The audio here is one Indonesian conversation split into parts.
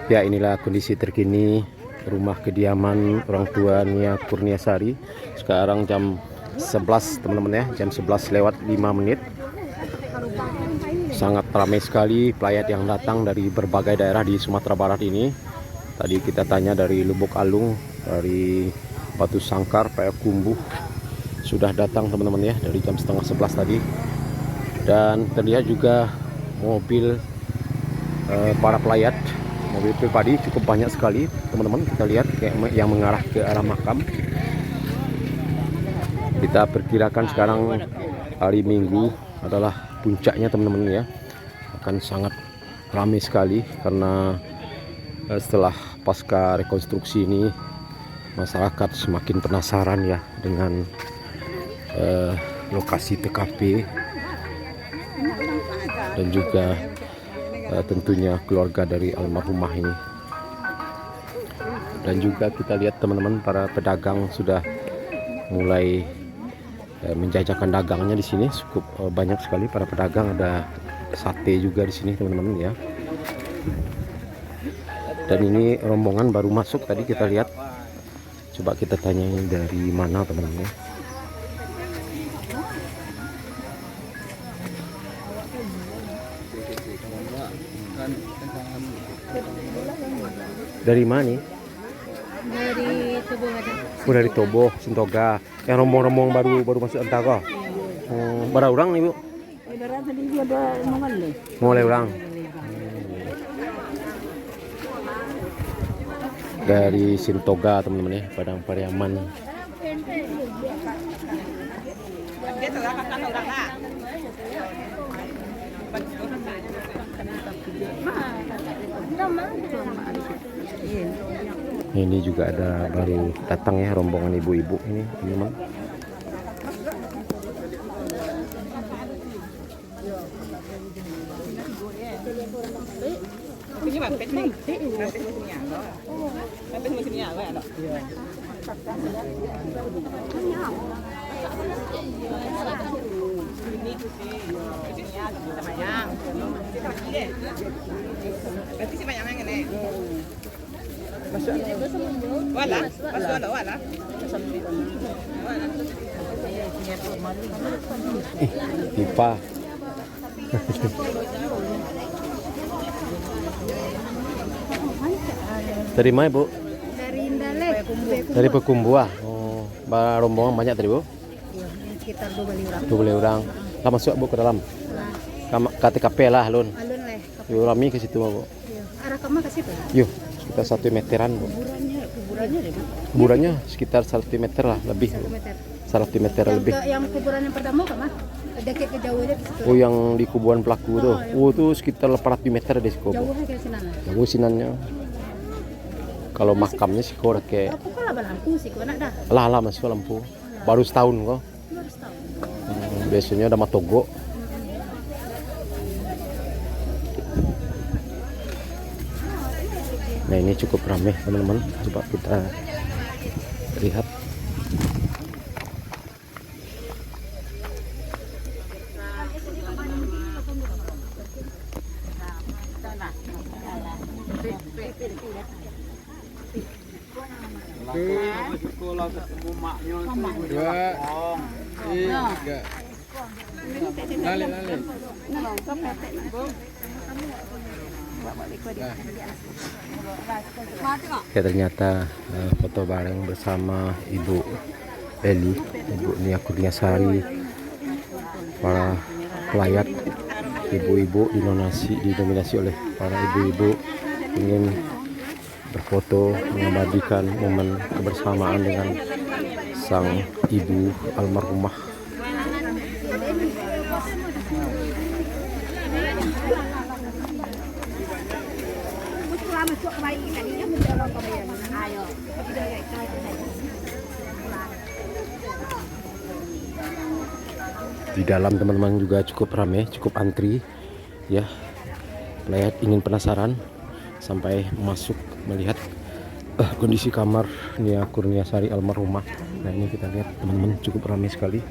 Ya, inilah kondisi terkini rumah kediaman orang tua Nia Kurniasari. Sekarang jam 11 teman-teman ya, jam 11 lewat 5 menit. Sangat ramai sekali pelayat yang datang dari berbagai daerah di Sumatera Barat ini. Tadi kita tanya dari Lubuk Alung, dari Batu Sangkar, Payakumbuh sudah datang teman-teman ya, dari jam setengah 11 tadi. Dan terlihat juga mobil para pelayat, mobil pribadi cukup banyak sekali teman-teman. Kita lihat yang mengarah ke arah makam. Kita perkirakan sekarang hari Minggu adalah puncaknya teman-teman ya, akan sangat ramai sekali karena setelah pasca rekonstruksi ini masyarakat semakin penasaran ya dengan lokasi TKP dan juga tentunya keluarga dari almarhumah ini. Dan juga kita lihat teman-teman, para pedagang sudah mulai menjajakan dagangnya di sini. Cukup banyak sekali para pedagang, ada sate juga di sini teman-teman ya. Dan ini rombongan baru masuk tadi kita lihat. Coba kita tanya dari mana teman-teman ya. Dari mana nih? Dari Tobo ada. Oh, dari Tobo, Sintoga. Yang rombong-rombong baru masuk entah kok. Berapa orang nih, Bu? Ibarat tadi dia ada mengalir. Mulai orang. Dari Sintoga teman-teman ya, Padang Pariaman. Ini juga ada baru datang ya rombongan ibu-ibu ini teman-teman. Pipa. Dari mana, Bu? Dari Indale. Dari Pekumbuah. Oh, rombongan banyak tadi, Bu? Iya, sekitar 12 orang. 12 orang. Lah masuk, Bu, ke dalam. KTKP lah, Lun. Alun lah. Yuk rami ke situ, Bu. Iya. Arah kemana ke situ? Yuk, sekitar 1 meteran, Bu. Kuburannya deh, Bu. Kuburannya sekitar 1 meter lah, lebih. 1 meter. 1 meter lebih. Yang kuburan yang pertama kemana? Deket ke jauh aja ke situ. Oh, yang di kuburan pelaku tuh. Oh, tuh sekitar 400 meter deh sih, Bu. Jauh ke sini. Jauh sinannya. Kalau makamnya sih kok kayak Aku kan lah lampu sih, kau nak dah. lah masuk lampu. Baru setahun kok. Baru setahun. Biasanya ada matogo. Nah, ini cukup ramai teman-teman. Coba kita lihat. Ya, ternyata foto bareng bersama Ibu Eli, Ibu Nia Kurniasari, para pelayat ibu-ibu didominasi oleh para ibu-ibu ingin berfoto mengabadikan momen kebersamaan dengan sang ibu almarhumah. Di dalam teman-teman juga cukup ramai, cukup antri ya. Pelayat ingin penasaran sampai masuk melihat kondisi kamar Nia Kurniasari almarhumah. Nah, ini kita lihat teman-teman, cukup ramai sekali.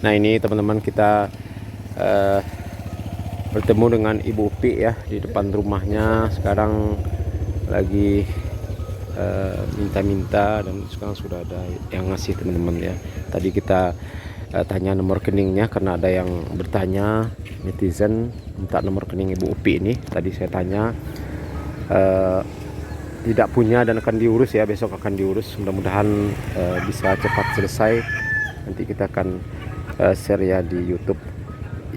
Nah ini teman-teman kita bertemu dengan Ibu Upi ya di depan rumahnya. Sekarang lagi minta-minta dan sekarang sudah ada yang ngasih teman-teman ya. Tadi kita tanya nomor rekeningnya karena ada yang bertanya, netizen minta nomor rekening Ibu Upi ini. Tadi saya tanya tidak punya dan akan diurus ya, besok akan diurus. Mudah-mudahan bisa cepat selesai. Nanti kita akan share ya di YouTube.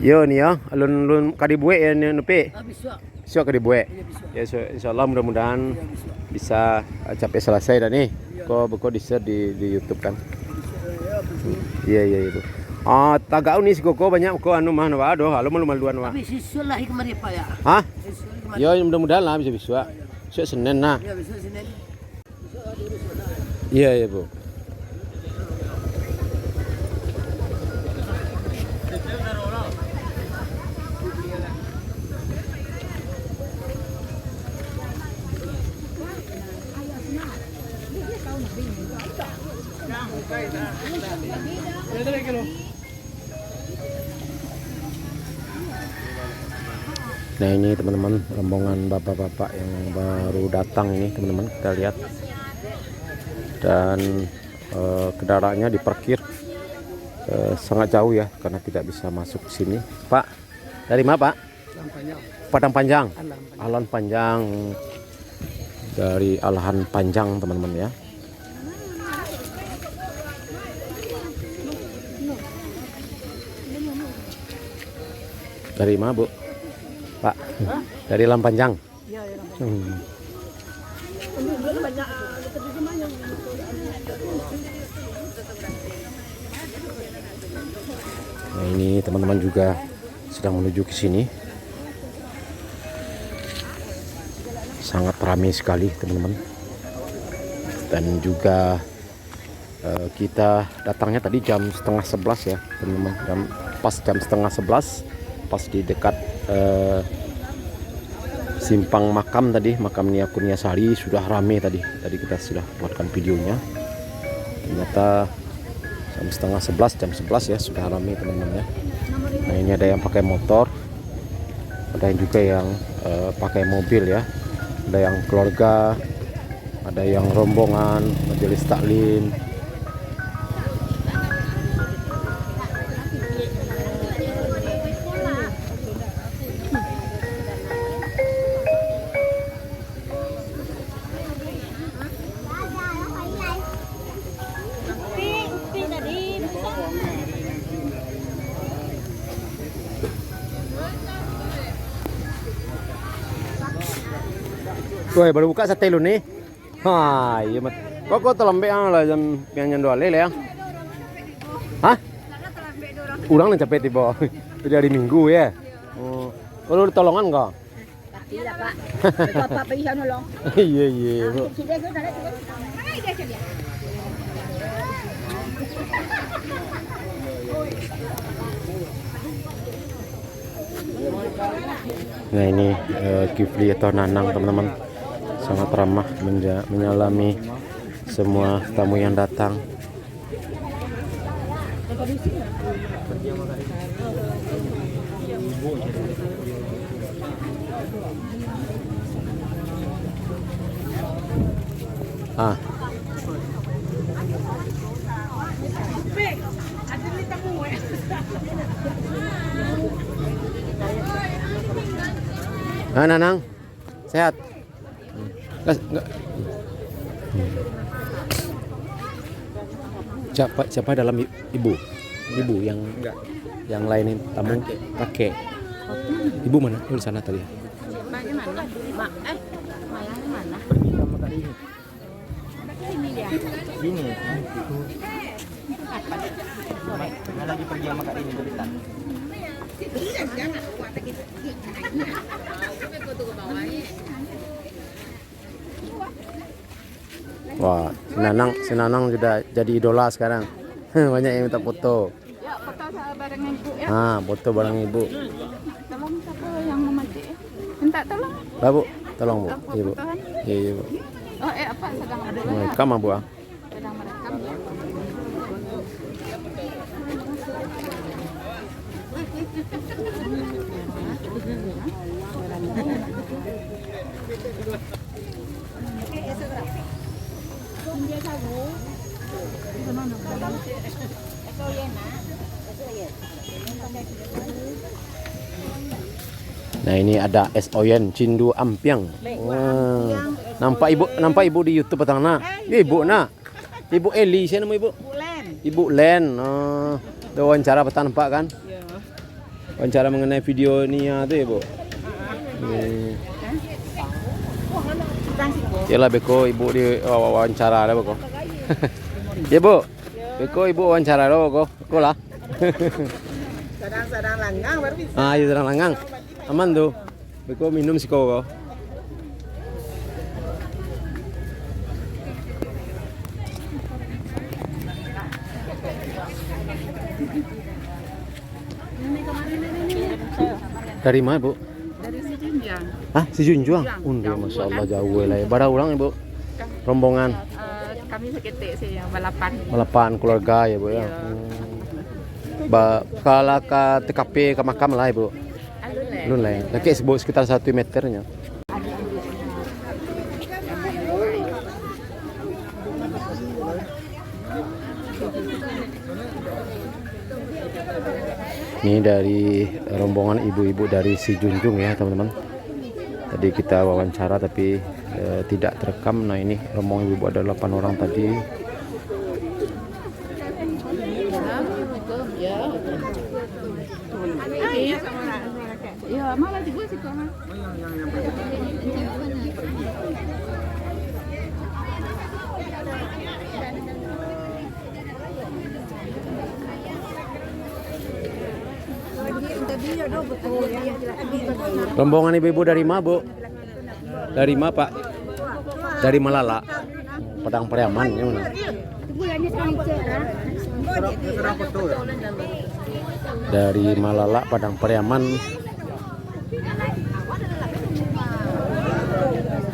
Yo nih ya, alun kadibue ya nepe. Siap kadibue. Ya insyaallah mudah-mudahan bisa capai selesai dan nih. Kok di-share di YouTube kan. Iya itu. Ah, tagaw ni si Koko banyak ko anu mah nawa aduh, halo malu-maluan wa. Tapi siswa lah kemarin Pak ya. Hah? Yo mudah-mudahan lah bisa. Senin nah. Ya besok Senin. Iya Bu. Nah ini teman-teman rombongan bapak-bapak yang baru datang ini teman-teman, kita lihat. Dan kendaraannya diparkir sangat jauh ya karena tidak bisa masuk ke sini. Pak, dari mana Pak? Padang Panjang. Alon Panjang. Dari Alahan Panjang teman-teman ya. Dari mana Bu? Pak, dari Lampanjang. Iya, Nah ini teman-teman juga sedang menuju ke sini. Sangat ramai sekali teman-teman. Dan juga kita datangnya tadi jam setengah 11 ya teman-teman. Pas jam setengah 11, pas di dekat simpang makam tadi, makam Nia Kurniasari sudah rame tadi. Tadi kita sudah buatkan videonya. Ternyata jam 11 ya sudah rame teman-teman ya. Nah ini ada yang pakai motor, ada yang juga yang pakai mobil ya. Ada yang keluarga, ada yang rombongan majelis taklim. Woi baru buka sate lu nih. Hai, iya mat. Kok telembe lah jam yang dua lele ya. Hah? Urang nih capek tiba. Udah hari Minggu ya. Oh, lu tolongan enggak? Tidak Pak. Bapak bisa nolong. Iya, Bu. Nah ini Kifli atau Nanang teman-teman, sangat ramah menyalami semua tamu yang datang. Ah. Nah, Nanang, sehat? Enggak. Siapa dalam ibu? Ibu yang enggak. Yang lain tamu kakek. Ibu mana? Oh, di sana tadi. Maknya mana? Mayangnya mana? Ini dia. Sini. Mana lagi pergi sama Kak ini bentar. Wah, si Nanang sudah jadi idola sekarang. Banyak yang minta foto. Ya, foto bareng ibu ya. Ah, foto bareng ibu. Tolong siapa yang mau mati? Minta tolong. Lah, Bu, tolong Bu. Apa Iya, Bu. fotoan? Iya, Bu. Oh, apa sedang ada ya? Merekam Bu. Sedang merekam ya. Nah ini ada es oyen Cindu Ampiang. Wah, nampak ibu di YouTube petang nak. Ibu nak. Ibu Eli, siapa nama ibu? Ibu Len. Oh, tuh wawancara petang nampak kan? Wawancara mengenai video ini ya tuh ibu. Yalah beko ibu di wawancara ada beko. Ya bu, beko ibu wawancara ada beko. Beko lah. Sedang langgang baru bisa. Ah, iya sedang langgang. Aman tuh. Beko minum sih kok. Dari mana bu? Dari Sijunjang. Ah, si Junjuang. Undi, masya Allah jauh lah ya. Bara ulang ibu. Rombongan. Kami seketik sih yang balapan. Balapan keluarga ya bu ya. Kalau ke TKP ke makam lah ibu. Alun lah. Lagi sebut sekitar 1 meternya. Ini dari rombongan ibu-ibu dari Si Junjung ya teman-teman. Tadi kita wawancara tapi tidak terekam. Nah ini rombongan ibu ada 8 orang tadi. Ya, malah juga sih kok. Rombongan ibu-ibu dari mana bu? Dari mana pak? Dari Malala. Padang Pariaman ya mana? Dari Malala Padang Pariaman.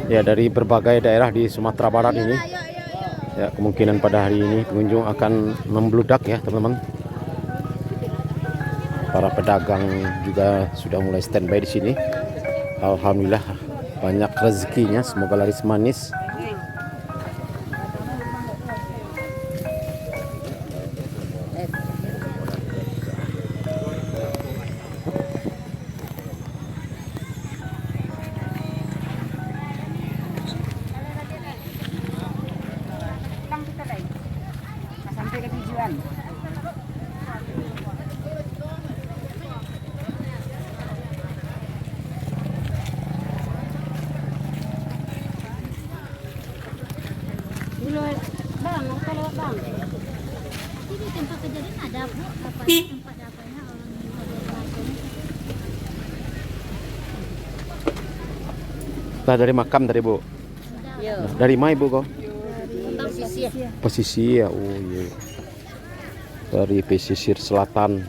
Ya dari berbagai daerah di Sumatera Barat ini. Ya kemungkinan pada hari ini pengunjung akan membludak ya teman-teman. Para pedagang juga sudah mulai standby di sini. Alhamdulillah banyak rezekinya, semoga laris manis. Sampai ke tujuan. Bang, kalau bang, ini tempat kejadian ada bu, apa tempat apanya orang Nah, dari makam tadi bu. Nah, dari mana ibu kok? Pesisir ya, oh iya. Dari pesisir selatan,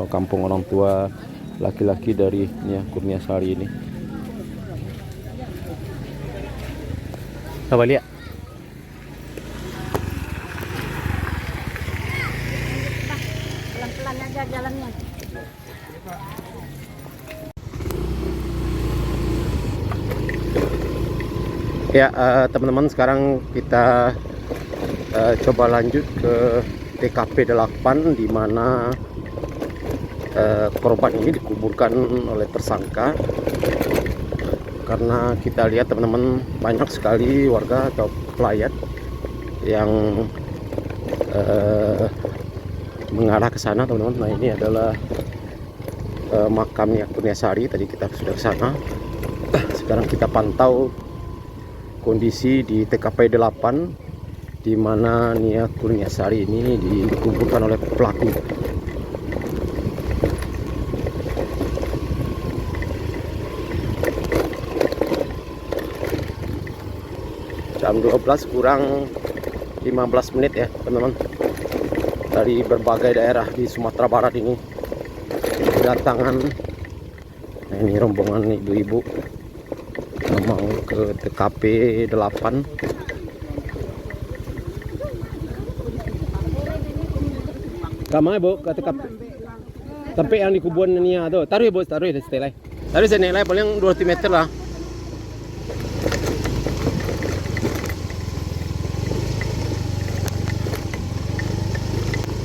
kampung orang tua laki-laki dari ya, Kurniasari ini. Coba lihat. pelan-pelan aja jalannya. Ya teman-teman, sekarang kita coba lanjut ke TKP 8 di mana korban ini dikuburkan oleh tersangka. Karena kita lihat teman-teman, banyak sekali warga atau pelayat yang mengarah ke sana teman-teman. Nah ini adalah makamnya Kurniasari. Tadi kita sudah ke sana. Sekarang kita pantau kondisi di TKP 8 di mana Nia Kurniasari ini dikuburkan oleh pelaku. Jam 12 kurang 15 menit ya teman-teman. Dari berbagai daerah di Sumatera Barat ini kedatangan. Nah, ini rombongan ibu-ibu mau ke TKP 8. Kemana bu? Ke TKP? Sampai yang di kuburan Nia tuh. Taruh ya bos, taruh ya stay lai. Taruh saya naik lai paling 200 meter lah.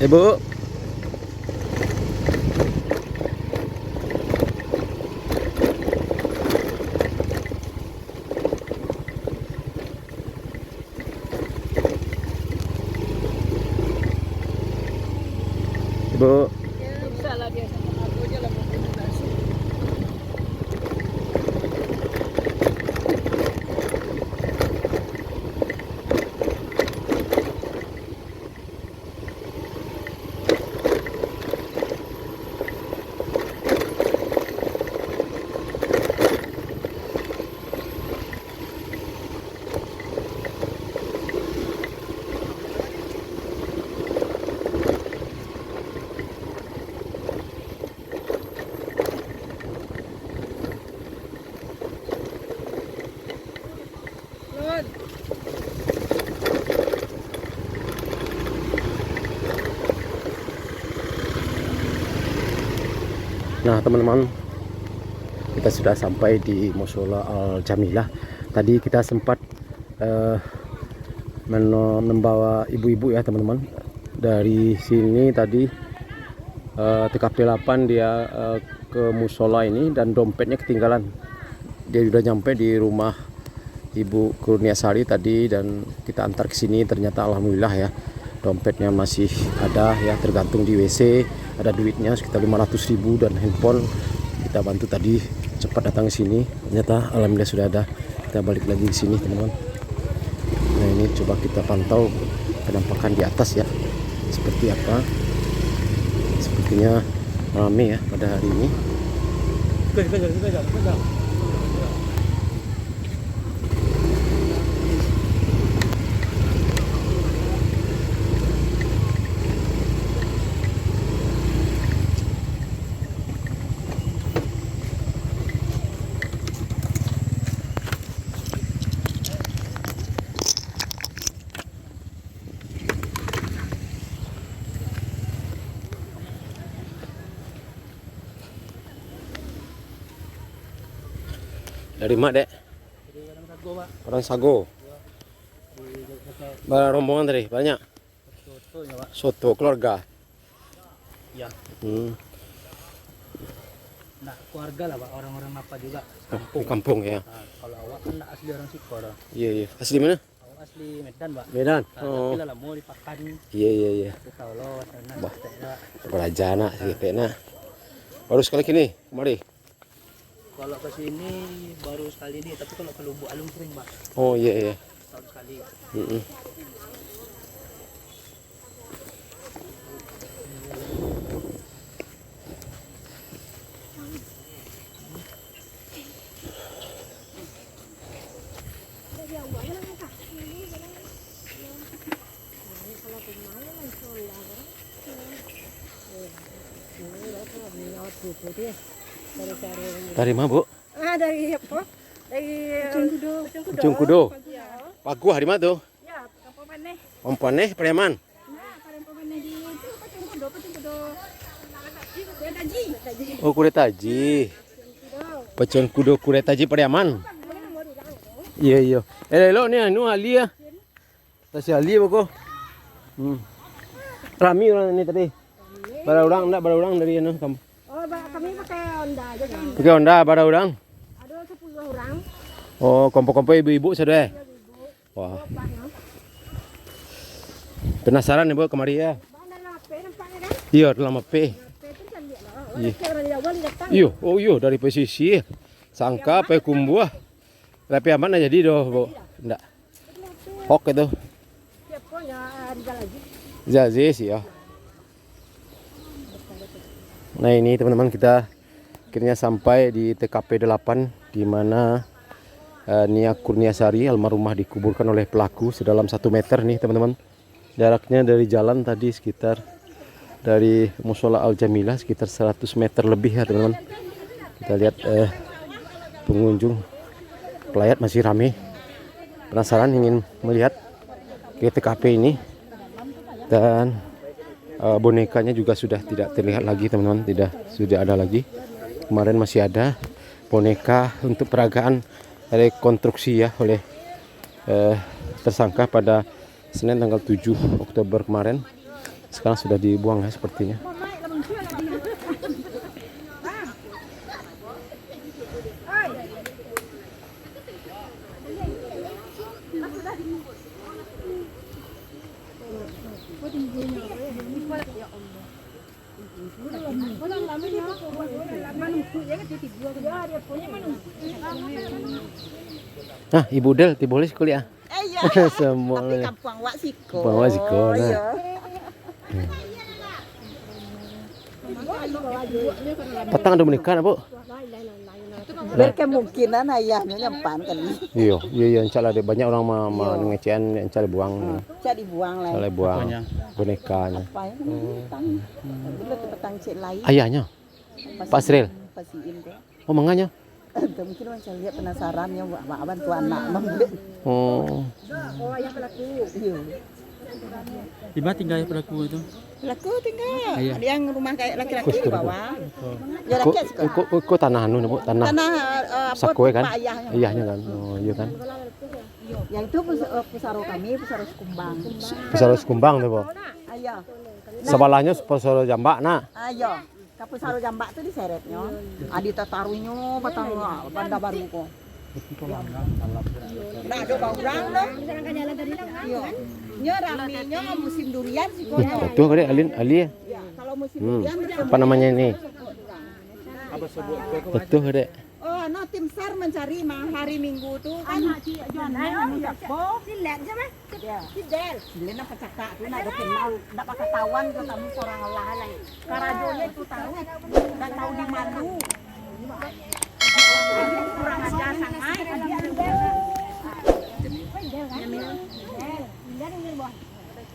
Bu. Ibu. Salah dia sama aku aja lah komunikasi. Nah teman-teman, kita sudah sampai di Musola Al Jamilah. Tadi kita sempat membawa ibu-ibu ya teman-teman. Dari sini tadi TKP 8 dia ke musola ini dan dompetnya ketinggalan. Dia sudah nyampe di rumah Ibu Kurniasari tadi dan kita antar ke sini. Ternyata alhamdulillah ya, dompetnya masih ada ya, tergantung di WC. Ada duitnya sekitar 500.000 dan handphone. Kita bantu tadi cepat datang ke sini. Ternyata alhamdulillah sudah ada. Kita balik lagi ke sini teman-teman. Nah ini coba kita pantau penampakan di atas ya, seperti apa. Sepertinya ramai ya pada hari ini. Dari mana dek? Orang Sago. Barang rombongan tadi banyak. Soto keluarga. Ya. Nah, keluarga lah Pak, orang-orang apa juga. Kampung ya. Nah, kalau awak kan nak asli orang Sikor. Iya iya. Asli mana? Awak asli Medan Pak. Medan. Nah, Oh. tapi lah mau dipakan. Iya iya iya. Aku tahu loh sana. Bah. Bah. Perajaan gitu nak. Baru sekali kini kemari. Kalau ke sini baru sekali ini, tapi kalau ke Lubuk Alung sering Pak. Oh iya iya. Tahun sekali. Dari mana bu? Dari apa? Dari Ujung Kudo. Pagu hari mana tuh? Ya, apa mana? Ompaneh Preman. Nah, pada apa mana di itu Pacung Kudo. Daji. Oh Kuretaji. Pecon Kudo Kuretaji Preman. Iya iya. Lo ni anu Ali ya. Tasi Ali bako. Rami orang ini tadi. Bara orang dari anu kamu. Oh, kami pakai Honda aja kan. Pakai Honda bara orang. Ada 10 orang. Oh, kompok-kompok ibu-ibu sudah. Wah. Penasaran ibu kemari ya? Iya, lama P. Iya, oh iya dari posisi sangka pe kumbuah. Tapi aman aja jadi doh, Bu. Enggak. Hok itu. Zazi sih ya. Nah ini teman-teman kita akhirnya sampai di TKP 8 di mana Nia Kurniasari almarhumah dikuburkan oleh pelaku sedalam 1 meter nih teman-teman. Jaraknya dari jalan tadi sekitar dari Musola Al Jamilah sekitar 100 meter lebih ya teman-teman. Kita lihat pengunjung pelayat masih ramai. Penasaran ingin melihat ke TKP ini dan Bonekanya juga sudah tidak terlihat lagi teman-teman, sudah ada lagi. Kemarin masih ada boneka untuk peragaan rekonstruksi ya oleh tersangka pada Senin tanggal 7 Oktober kemarin. Sekarang sudah dibuang ya sepertinya. Nah, Ibu Del, boleh kuliah. Iya. Semua. Tapi kampung Wak Siko. Kampung Wak Siko, nah. Iya. Petang ada menikah, Bu? Berkemungkinan ayahnya nyempan kali. Iya, insya Allah banyak orang mengecehan, insya Allah buang. Jadi buang lah. Insya Allah buang bonekanya. Apa ya? Petang. Bila tu petang cik lain. Ayahnya, Pak Sril. Pasiin tu. Oh, manganya. Mungkin macam lihat penasaran ya, bantu anak membeli. Oh. Ayah pelaku. Iya. Di mana tinggal pelaku itu? Pelaku tinggal. Ayah. Ada yang rumah kayak laki-laki di bawah. Ya laki sekolah. Kok tanah anu, Bu? Tanah Sakwe kan? Ayahnya. Ayahnya kan. Oh, iya kan. Yang itu pusaro kami, pusaro Sekumbang. Pusaro Sekumbang tuh, Bu. Ayo. Sebelahnya pusaro Jambak, nak. Ayo. Kapusaro Jambak tu diseretnya. Adi tatarunya batang Banda Baru ko. Nah, ada orang dong. Iya. Nya raminya musim durian sih kok. Tuh kali Ali. Ya, kalau musim durian Apa namanya ini? Betul, Dek. oh, no tim SAR mencari hari Minggu tuh kan. Silet je mah. Ya. Sidel. Dilena pecakak tu nak kenal, nak pakai tawan tu kamu orang Allah lain. Karajonya tu tahu, enggak tahu di Malu. Kurang ajar sangat.